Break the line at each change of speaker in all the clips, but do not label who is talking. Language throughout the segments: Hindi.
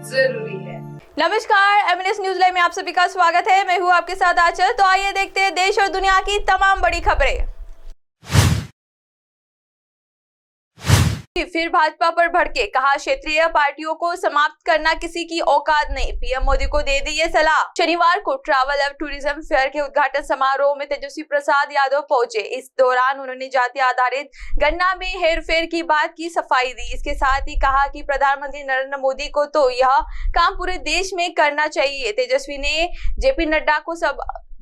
जरूरी है।
नमस्कार, एमएनएस न्यूज लाइव में आप सभी का स्वागत है। मैं हूँ आपके साथ आंचल। तो आइए देखते हैं देश और दुनिया की तमाम बड़ी खबरें। फिर भाजपा पर भड़के, कहा क्षेत्रीय पार्टियों को समाप्त करना किसी की औकात नहीं, पीएम मोदी को दे दी ये सलाह। शनिवार को ट्रैवल एवं टूरिज्म फेयर के उद्घाटन समारोह में तेजस्वी प्रसाद यादव पहुंचे। इस दौरान उन्होंने जाति आधारित गणना में हेरफेर की बात की सफाई दी। इसके साथ ही कहा कि प्रधानमंत्री नरेंद्र मोदी को तो यह काम पूरे देश में करना चाहिए। तेजस्वी ने जेपी नड्डा को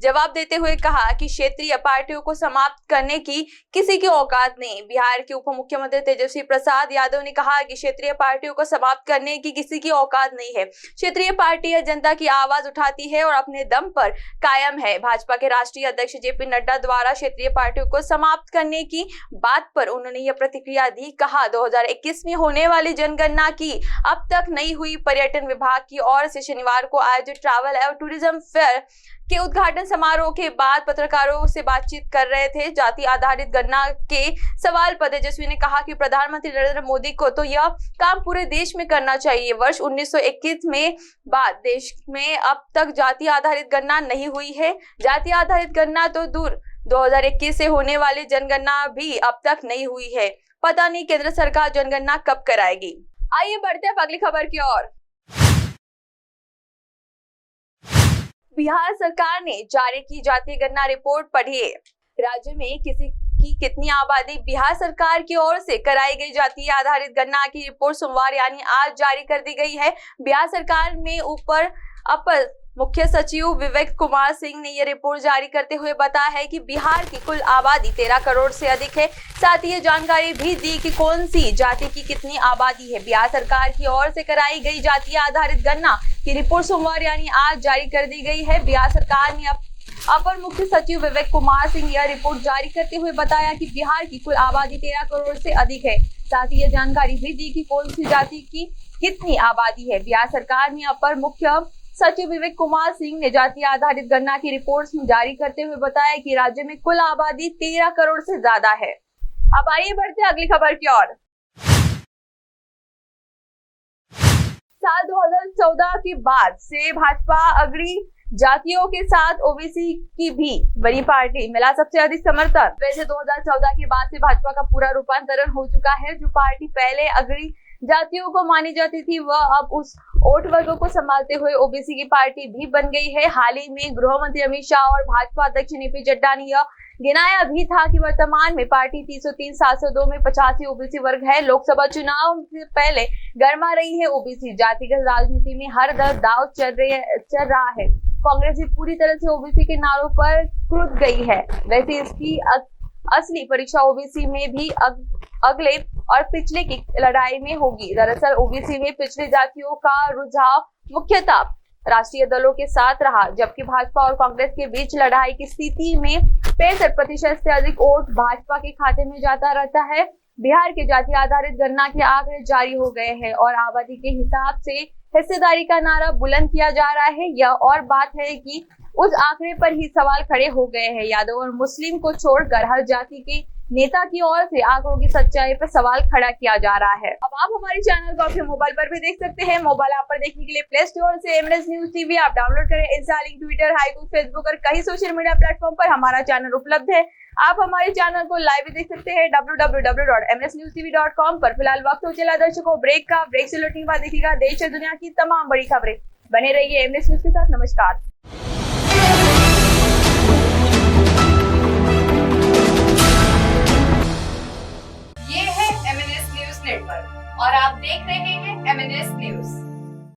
जवाब देते हुए कहा कि क्षेत्रीय पार्टियों को समाप्त करने की किसी की औकात नहीं। बिहार के उप मुख्यमंत्री तेजस्वी प्रसाद यादव ने कहा कि क्षेत्रीय पार्टियों को समाप्त करने की किसी की औकात नहीं है। क्षेत्रीय पार्टियां जनता की आवाज उठाती है और अपने दम पर कायम है। भाजपा के राष्ट्रीय अध्यक्ष जेपी नड्डा द्वारा क्षेत्रीय पार्टियों को समाप्त करने की बात पर उन्होंने यह प्रतिक्रिया दी। कहा 2021 में होने वाली जनगणना की अब तक नहीं हुई। पर्यटन विभाग की ओर से शनिवार को आयोजित ट्रैवल एवं टूरिज्म फेयर के उद्घाटन समारोह के बाद पत्रकारों से बातचीत कर रहे थे। जाति आधारित गणना के सवाल पर तेजस्वी ने कहा कि प्रधानमंत्री नरेंद्र मोदी को तो यह काम पूरे देश में करना चाहिए। वर्ष 1921 में बाद देश में अब तक जाति आधारित गणना नहीं हुई है। जाति आधारित गणना तो दूर, 2021 से होने वाली जनगणना भी अब तक नहीं हुई है। पता नहीं केंद्र सरकार जनगणना कब कराएगी। आइए बढ़ते हैं अगली खबर की ओर। बिहार सरकार ने जारी की जातीय गणना रिपोर्ट पढ़िए। राज्य में किसी की कितनी आबादी, बिहार सरकार की ओर से कराई गई जातीय आधारित गणना की रिपोर्ट सोमवार यानी आज जारी कर दी गई है। बिहार सरकार में अपर मुख्य सचिव विवेक कुमार सिंह ने यह रिपोर्ट जारी करते हुए बताया है कि बिहार की कुल आबादी 13 करोड़ से अधिक है। साथ ही ये जानकारी भी दी कि कौन सी जाति की कितनी आबादी है। बिहार सरकार की ओर से कराई गई जातीय आधारित गणना की रिपोर्ट सोमवार यानी आज जारी कर दी गई है। बिहार सरकार ने अपर मुख्य सचिव विवेक कुमार सिंह यह रिपोर्ट जारी करते हुए बताया कि बिहार की कुल आबादी 13 करोड़ से अधिक है। साथ ही यह जानकारी भी दी कि कौन सी जाति की कितनी आबादी है। बिहार सरकार ने अपर मुख्य सचिव विवेक कुमार सिंह ने जातीय आधारित गणना की रिपोर्ट जारी करते हुए बताया कि राज्य में कुल आबादी 13 करोड़ से ज्यादा है। अब आइए बढ़ते हैं अगली खबर की ओर। साल 2014 के बाद से भाजपा अग्रणी जातियों के साथ ओबीसी की भी बड़ी पार्टी, मिला सबसे अधिक समर्थन। वैसे 2014 के बाद से भाजपा का पूरा रूपांतरण हो चुका है। जो पार्टी पहले अग्रणी जातियों को मानी जाती थी वह अब उस वोट वर्गों को संभालते हुए ओबीसी की पार्टी भी बन गई है। हाल ही में गृह मंत्री अमित शाह और भाजपा अध्यक्ष जेपी नड्डा ने यह गिनाया भी था कि वर्तमान में पार्टी 303 702 में 85 ओबीसी वर्ग है। लोकसभा चुनाव से पहले गरमा रही है ओबीसी। जातिगत राजनीति में हर दर दाव चल रहा है। कांग्रेस भी पूरी तरह से ओबीसी के नारों पर कूद गई है। वैसे इसकी असली परीक्षा ओबीसी में भी अगले और पिछले की लड़ाई में होगी। दरअसल ओबीसी में पिछड़ी जातियों का रुझाव मुख्यतः राष्ट्रीय दलों के साथ रहा, जबकि भाजपा और कांग्रेस के बीच लड़ाई की स्थिति में 65% से अधिक वोट भाजपा के खाते में जाता रहता है। बिहार के जाति आधारित गणना के आंकड़े जारी हो गए हैं और आबादी के हिसाब से हिस्सेदारी का नारा बुलंद किया जा रहा है। यह और बात है कि उस आंकड़े पर ही सवाल खड़े हो गए हैं। यादव और मुस्लिम को छोड़कर हर जाति के नेता की ओर से आंकड़ों की सच्चाई पर सवाल खड़ा किया जा रहा है। अब आप हमारे चैनल को अपने मोबाइल पर भी देख सकते हैं। मोबाइल ऐप पर देखने के लिए प्ले स्टोर से एमएनएस न्यूज टीवी आप डाउनलोड करें। इंस्टा, लिंक, ट्विटर, हाईबुक, फेसबुक और कई सोशल मीडिया प्लेटफॉर्म पर हमारा चैनल उपलब्ध है। आप हमारे चैनल को लाइव भी देख सकते हैं www.mnsnewstv.com पर। फिलहाल वक्त हो चला दर्शकों ब्रेक का। ब्रेक से लौटने के बाद देखिएगा देश और दुनिया की तमाम बड़ी खबरें। बने रहिए एमएनएस न्यूज के साथ। नमस्कार।
ये है एमएनएस न्यूज नेटवर्क और आप देख रहे हैं एमएनएस न्यूज।